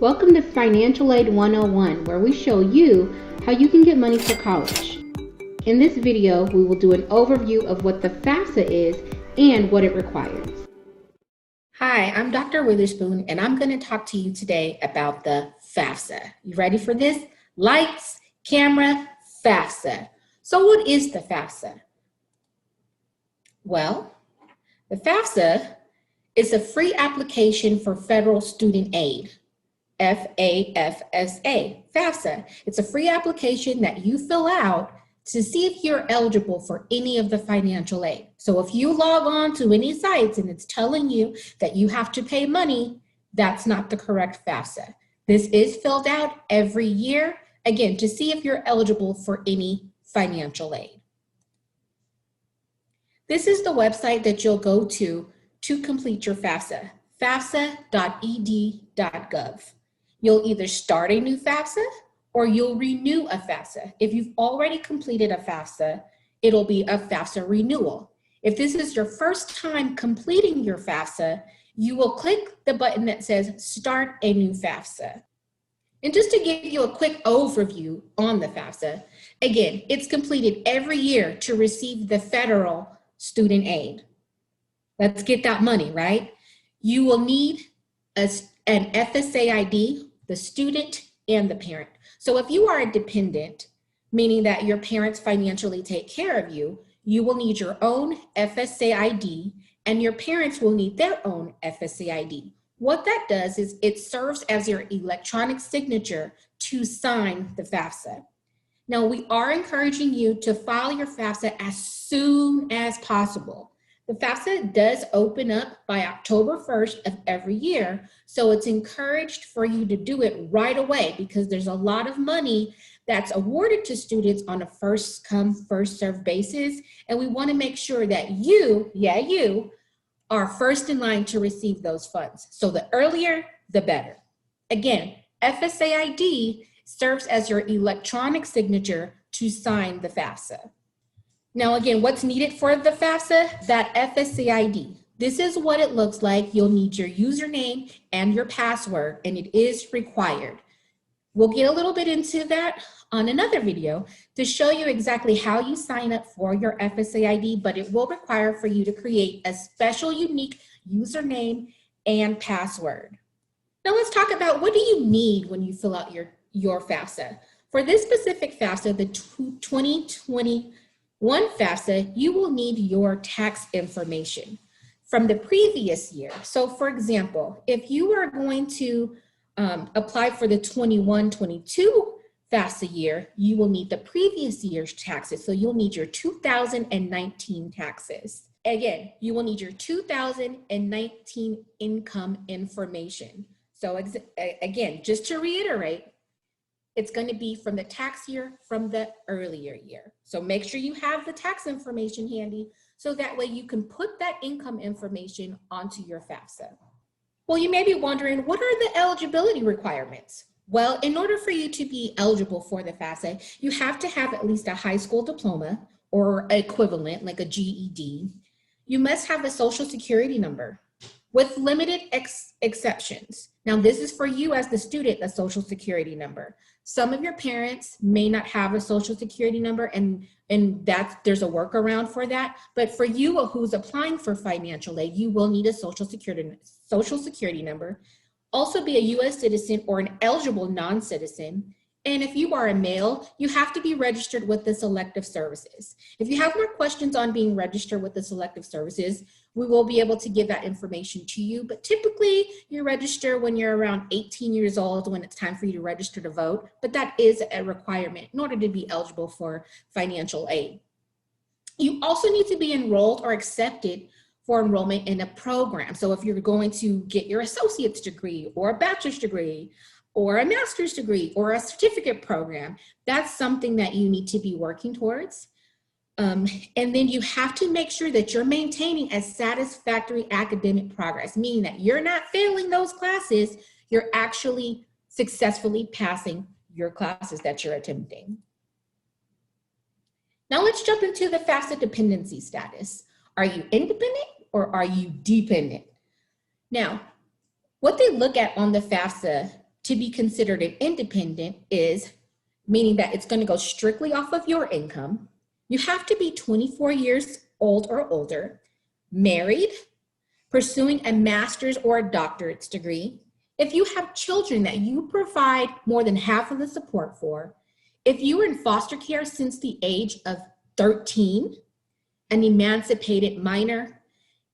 Welcome to Financial Aid 101, where we show you how you can get money for college. In this video, we will do an overview of what the FAFSA is and what it requires. Hi, I'm Dr. Witherspoon, and I'm going to talk to you today about the FAFSA. You ready for this? Lights, camera, FAFSA. So what is the FAFSA? Well, the FAFSA is a free application for federal student aid. FAFSA, FAFSA. It's a free application that you fill out to see if you're eligible for any of the financial aid. So if you log on to any sites and it's telling you that you have to pay money, that's not the correct FAFSA. This is filled out every year, again, to see if you're eligible for any financial aid. This is the website that you'll go to complete your FAFSA, fafsa.ed.gov. You'll either start a new FAFSA or you'll renew a FAFSA. If you've already completed a FAFSA, it'll be a FAFSA renewal. If this is your first time completing your FAFSA, you will click the button that says Start a New FAFSA. And just to give you a quick overview on the FAFSA, again, it's completed every year to receive the federal student aid. Let's get that money, right? You will need an FSA ID, the student and the parent. So if you are a dependent, meaning that your parents financially take care of you, you will need your own FSA ID and your parents will need their own FSA ID. What that does is it serves as your electronic signature to sign the FAFSA. Now, we are encouraging you to file your FAFSA as soon as possible. The FAFSA does open up by October 1st of every year, so it's encouraged for you to do it right away because there's a lot of money that's awarded to students on a first come, first served basis, and we want to make sure that you are first in line to receive those funds. So the earlier, the better. Again, FSA ID serves as your electronic signature to sign the FAFSA. Now again, what's needed for the FAFSA? That FSA ID. This is what it looks like. You'll need your username and your password, and it is required. We'll get a little bit into that on another video to show you exactly how you sign up for your FSA ID, but it will require for you to create a special unique username and password. Now let's talk about what do you need when you fill out your FAFSA. For this specific FAFSA, the 2021 FAFSA, you will need your tax information from the previous year. So for example, if you are going to apply for the 21-22 FAFSA year, you will need the previous year's taxes. So you'll need your 2019 taxes. Again, you will need your 2019 income information. So again, just to reiterate, it's going to be from the tax year from the earlier year. So make sure you have the tax information handy so that way you can put that income information onto your FAFSA. Well, you may be wondering, what are the eligibility requirements? Well, in order for you to be eligible for the FAFSA, you have to have at least a high school diploma or equivalent, like a GED. You must have a social security number with limited exceptions. Now, this is for you as the student, a social security number. Some of your parents may not have a social security number, and there's a workaround for that. But for you who's applying for financial aid, you will need a social security number. Also be a U.S. citizen or an eligible non-citizen. And if you are a male, you have to be registered with the selective services. If you have more questions on being registered with the selective services, we will be able to give that information to you. But typically, you register when you're around 18 years old when it's time for you to register to vote. But that is a requirement in order to be eligible for financial aid. You also need to be enrolled or accepted for enrollment in a program. So if you're going to get your associate's degree or a bachelor's degree, or a master's degree or a certificate program, that's something that you need to be working towards. And then you have to make sure that you're maintaining a satisfactory academic progress, meaning that you're not failing those classes, you're actually successfully passing your classes that you're attempting. Now let's jump into the FAFSA dependency status. Are you independent or are you dependent? Now, what they look at on the FAFSA to be considered an independent is meaning that it's going to go strictly off of your income. You have to be 24 years old or older, married, pursuing a master's or a doctorate's degree. If you have children that you provide more than half of the support for, if you were in foster care since the age of 13, an emancipated minor,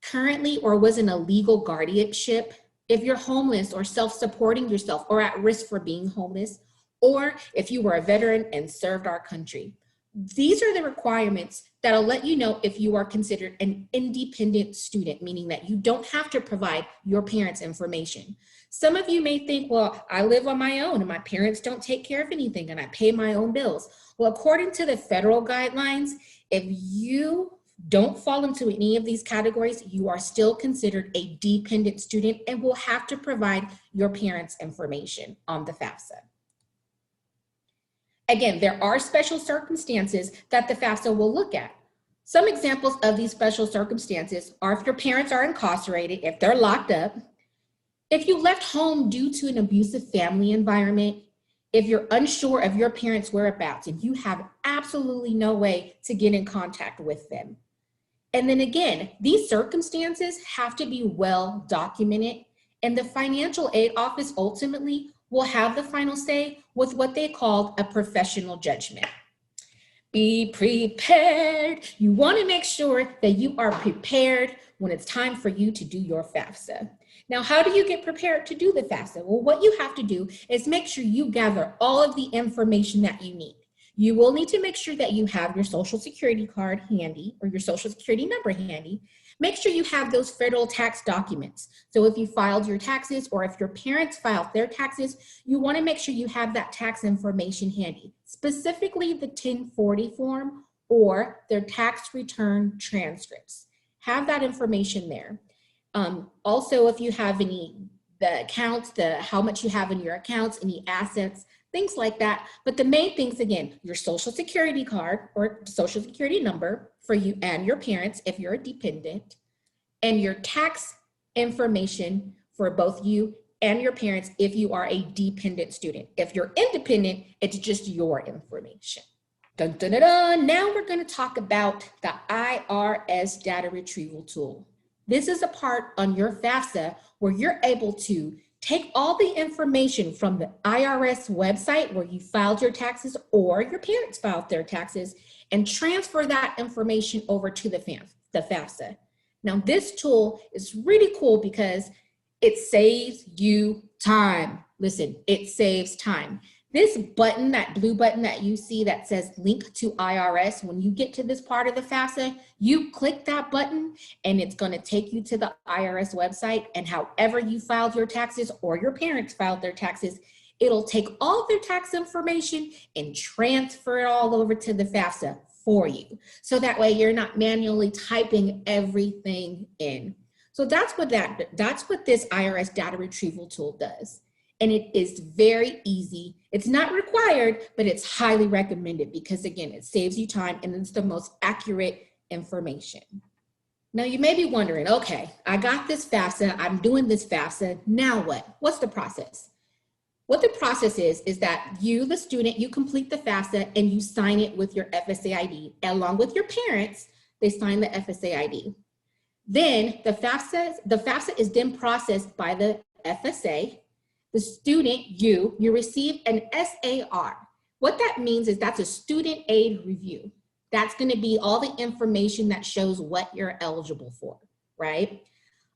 currently or was in a legal guardianship, if you're homeless or self-supporting yourself or at risk for being homeless, or if you were a veteran and served our country. These are the requirements that'll let you know if you are considered an independent student, meaning that you don't have to provide your parents' information. Some of you may think, well, I live on my own and my parents don't take care of anything and I pay my own bills. Well, according to the federal guidelines, if you don't fall into any of these categories, you are still considered a dependent student and will have to provide your parents' information on the FAFSA. Again, there are special circumstances that the FAFSA will look at. Some examples of these special circumstances are if your parents are incarcerated, if they're locked up, if you left home due to an abusive family environment, if you're unsure of your parents' whereabouts and you have absolutely no way to get in contact with them. And then again, these circumstances have to be well documented, and the financial aid office ultimately will have the final say with what they call a professional judgment. Be prepared. You want to make sure that you are prepared when it's time for you to do your FAFSA. Now, how do you get prepared to do the FAFSA? Well, what you have to do is make sure you gather all of the information that you need. You will need to make sure that you have your social security card handy or your social security number handy. Make sure you have those federal tax documents. So if you filed your taxes or if your parents filed their taxes, you want to make sure you have that tax information handy, specifically the 1040 form or their tax return transcripts. Have that information there. Also, if you have the accounts, how much you have in your accounts, any assets, things like that. But the main things, again, your social security card or social security number for you and your parents if you're a dependent, and your tax information for both you and your parents if you are a dependent student. If you're independent, it's just your information. Dun, dun, dun, dun. Now we're going to talk about the IRS data retrieval tool. This is a part on your FAFSA where you're able to take all the information from the IRS website where you filed your taxes or your parents filed their taxes and transfer that information over to the FAFSA. Now, this tool is really cool because it saves you time. Listen, it saves time. This button, that blue button that you see that says link to IRS, when you get to this part of the FAFSA, you click that button and it's going to take you to the IRS website, and however you filed your taxes or your parents filed their taxes, it'll take all their tax information and transfer it all over to the FAFSA for you. So that way you're not manually typing everything in. So that's what this IRS data retrieval tool does. And it is very easy. It's not required, but it's highly recommended because, again, it saves you time and it's the most accurate information. Now, you may be wondering, okay, I got this FAFSA, I'm doing this FAFSA, now what? What's the process? What the process is that you, the student, you complete the FAFSA and you sign it with your FSA ID. Along with your parents, they sign the FSA ID. Then the FAFSA is then processed by the FSA. The student, you receive an SAR. What that means is that's a student aid review. That's going to be all the information that shows what you're eligible for, right?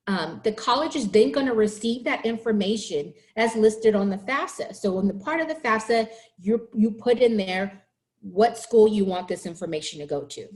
The college is then going to receive that information as listed on the FAFSA. So in the part of the FAFSA, you put in there what school you want this information to go to.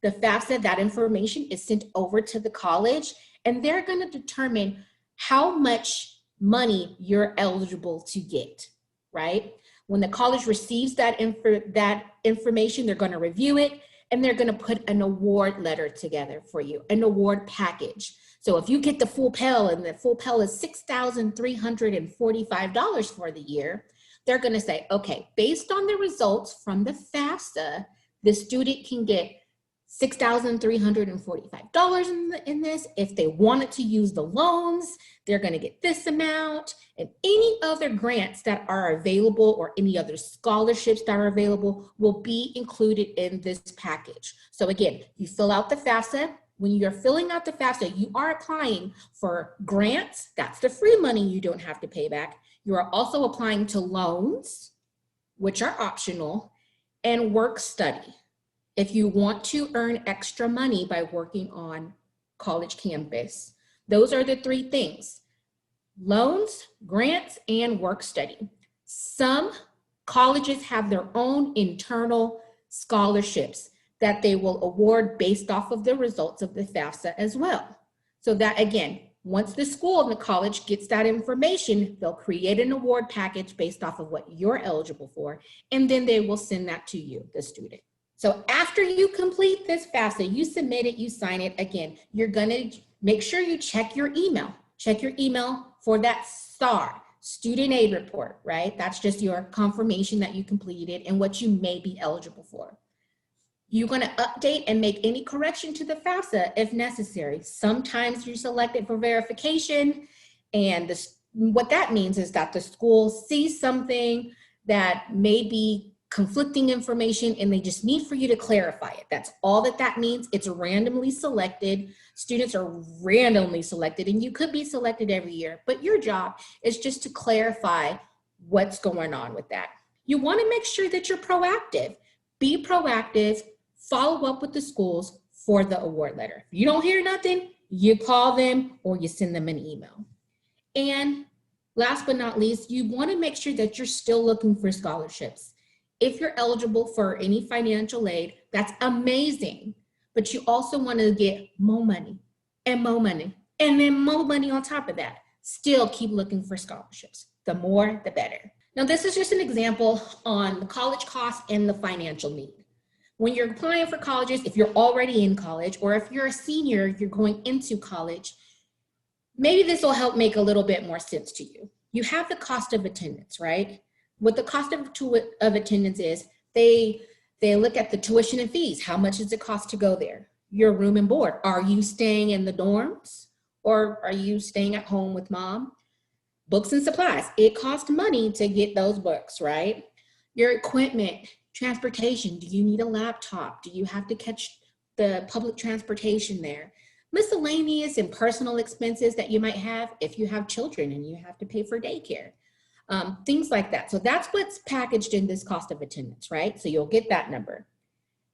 The FAFSA, that information is sent over to the college, and they're going to determine how much money you're eligible to get, right? When the college receives that information, they're going to review it and they're going to put an award letter together for you, an award package. So if you get the full Pell and the full Pell is $6,345 for the year, they're going to say, okay, based on the results from the FAFSA, the student can get $6,345 in this. If they wanted to use the loans, they're going to get this amount, and any other grants that are available or any other scholarships that are available will be included in this package. So again, you fill out the FAFSA. When you're filling out the FAFSA, you are applying for grants. That's the free money you don't have to pay back. You are also applying to loans, which are optional, and work study. If you want to earn extra money by working on college campus, those are the three things: loans, grants, and work study. Some colleges have their own internal scholarships that they will award based off of the results of the FAFSA as well. So that, again, once the school and the college gets that information, they'll create an award package based off of what you're eligible for, and then they will send that to you, the student. So after you complete this FAFSA, you submit it, you sign it. Again, you're gonna make sure you check your email. Check your email for that SAR, student aid report, right? That's just your confirmation that you completed and what you may be eligible for. You're gonna update and make any correction to the FAFSA if necessary. Sometimes you select it for verification, and what that means is that the school sees something that may be conflicting information and they just need for you to clarify it. That's all that means. It's randomly selected. Students are randomly selected, and you could be selected every year, but your job is just to clarify what's going on with that. You want to make sure that you're proactive. Be proactive, follow up with the schools for the award letter. If you don't hear nothing, you call them or you send them an email. And last but not least, you want to make sure that you're still looking for scholarships. If you're eligible for any financial aid, that's amazing, but you also want to get more money and more money and then more money on top of that. Still keep looking for scholarships. The more, the better. Now, this is just an example on the college cost and the financial need. When you're applying for colleges, if you're already in college, or if you're a senior, you're going into college, maybe this will help make a little bit more sense to you. You have the cost of attendance, right? What the cost of attendance is, they look at the tuition and fees. How much does it cost to go there? Your room and board. Are you staying in the dorms or are you staying at home with mom? Books and supplies. It costs money to get those books, right? Your equipment, transportation. Do you need a laptop? Do you have to catch the public transportation there? Miscellaneous and personal expenses that you might have if you have children and you have to pay for daycare. Things like that. So that's what's packaged in this cost of attendance, right? So you'll get that number.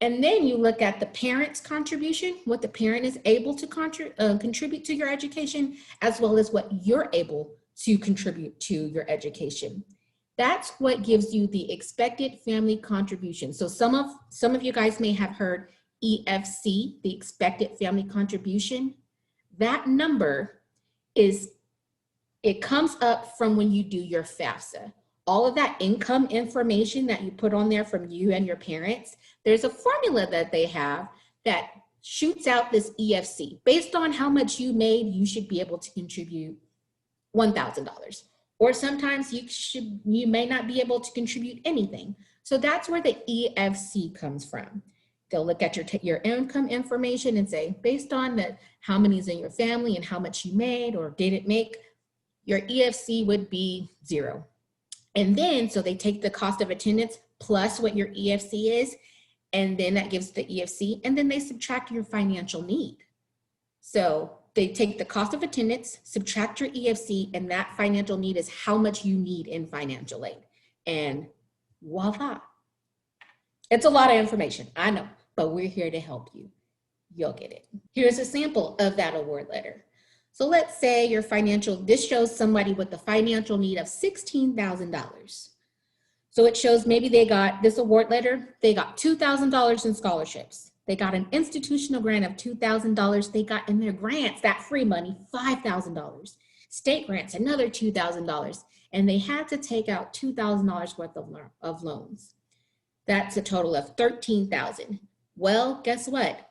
And then you look at the parent's contribution, what the parent is able to contribute to your education, as well as what you're able to contribute to your education. That's what gives you the expected family contribution. So some of you guys may have heard EFC, the expected family contribution. That number it comes up from when you do your FAFSA. All of that income information that you put on there from you and your parents, there's a formula that they have that shoots out this EFC. Based on how much you made, you should be able to contribute $1,000. Or sometimes you may not be able to contribute anything. So that's where the EFC comes from. They'll look at your income information and say, based on how many is in your family and how much you made or didn't make, your EFC would be 0. And then, so they take the cost of attendance plus what your EFC is, and then that gives the EFC, and then they subtract your financial need. So they take the cost of attendance, subtract your EFC, and that financial need is how much you need in financial aid. And voila. It's a lot of information, I know, but we're here to help you. You'll get it. Here's a sample of that award letter. So let's say this shows somebody with a financial need of $16,000. So it shows maybe they got this award letter, they got $2,000 in scholarships. They got an institutional grant of $2,000. They got in their grants, that free money, $5,000. State grants, another $2,000. And they had to take out $2,000 worth of loans. That's a total of $13,000. Well, guess what?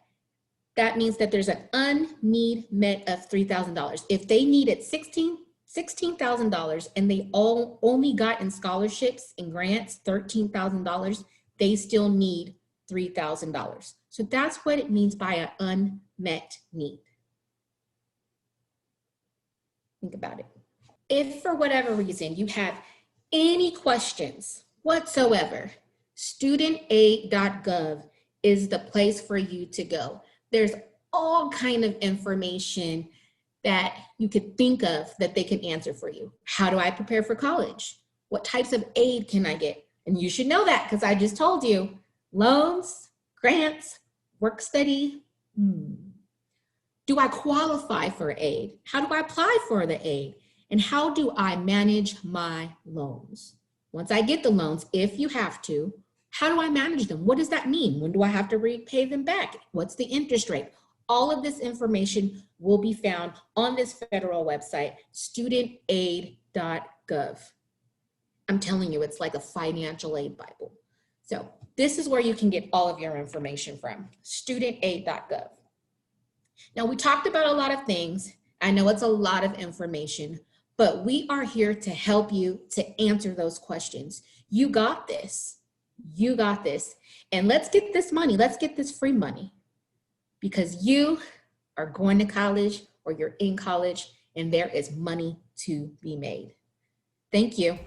That means that there's an unneed met of $3,000. If they needed $16,000 and they only got in scholarships and grants $13,000, they still need $3,000. So that's what it means by an unmet need. Think about it. If for whatever reason you have any questions whatsoever, studentaid.gov is the place for you to go. There's all kind of information that you could think of that they can answer for you. How do I prepare for college? What types of aid can I get? And you should know that because I just told you, loans, grants, work study. Do I qualify for aid? How do I apply for the aid? And how do I manage my loans? Once I get the loans, if you have to, how do I manage them? What does that mean? When do I have to repay them back? What's the interest rate? All of this information will be found on this federal website, studentaid.gov. I'm telling you, it's like a financial aid Bible. So this is where you can get all of your information from, studentaid.gov. Now, we talked about a lot of things. I know it's a lot of information, but we are here to help you to answer those questions. You got this. You got this. And let's get this money. Let's get this free money because you are going to college or you're in college and there is money to be made. Thank you.